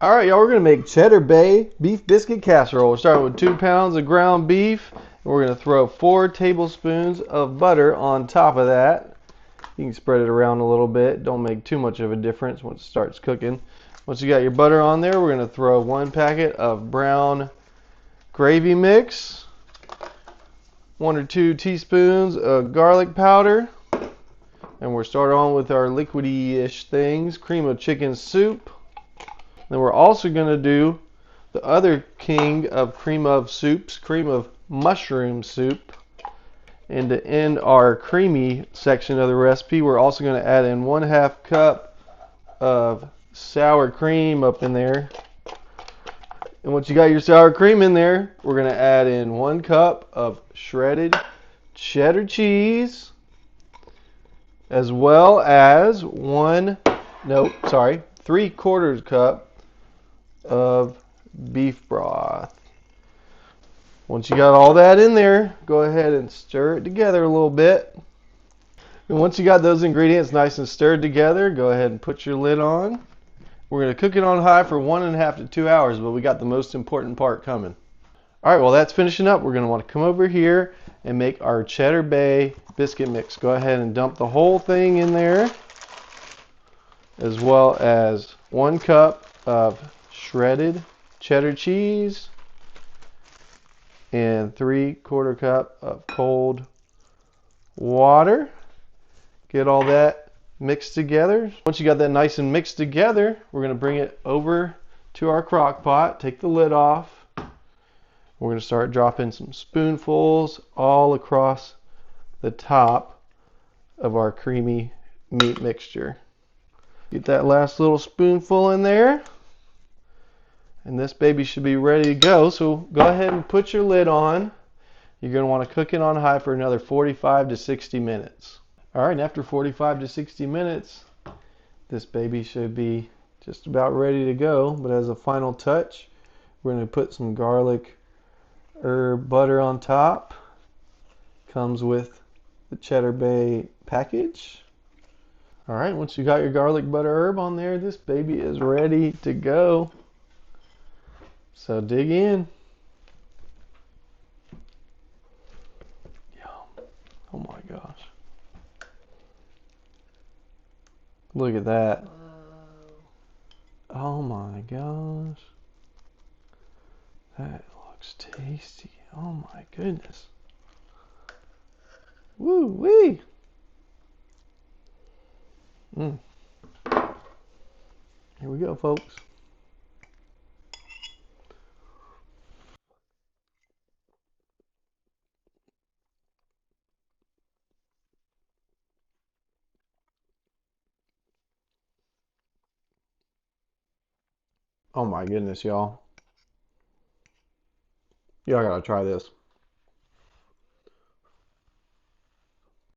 All right, y'all, we're going to make Cheddar Bay beef biscuit casserole. We're starting with 2 pounds of ground beef. We're going to throw 4 tablespoons of butter on top of that. You can spread it around a little bit. Don't make too much of a difference once it starts cooking. Once you got your butter on there, we're going to throw 1 packet of brown gravy mix, 1 or 2 teaspoons of garlic powder, and we're starting on with our liquidy-ish things, cream of chicken soup. Then we're also going to do the other king of cream of soups, cream of mushroom soup. And to end our creamy section of the recipe, we're also going to add in 1/2 cup of sour cream up in there. And once you got your sour cream in there, we're going to add in 1 cup of shredded cheddar cheese, as well as 3/4 cup of beef broth. Once you got all that in there, go ahead and stir it together a little bit. And once you got those ingredients nice and stirred together, go ahead and put your lid on. We're going to cook it on high for 1.5 to 2 hours, but we got the most important part coming. All right, well, that's finishing up. We're going to want to come over here and make our Cheddar Bay biscuit mix. Go ahead and dump the whole thing in there, as well as 1 cup of shredded cheddar cheese and 3/4 cup of cold water. Get all that mixed together. Once you got that nice and mixed together, we're going to bring it over to our crock pot, take the lid off. We're going to start dropping some spoonfuls all across the top of our creamy meat mixture. Get that last little spoonful in there, and this baby should be ready to go. So go ahead and put your lid on. You're going to want to cook it on high for another 45 to 60 minutes. All right, and after 45 to 60 minutes, this baby should be just about ready to go. But as a final touch, we're going to put some garlic herb butter on top. Comes with the Cheddar Bay package. All right, once you got your garlic butter herb on there, this baby is ready to go. So dig in. Yum. Oh my gosh. Look at that. Oh my gosh. That looks tasty. Oh my goodness. Woo wee. Here we go, folks. Oh my goodness, y'all. Y'all gotta try this.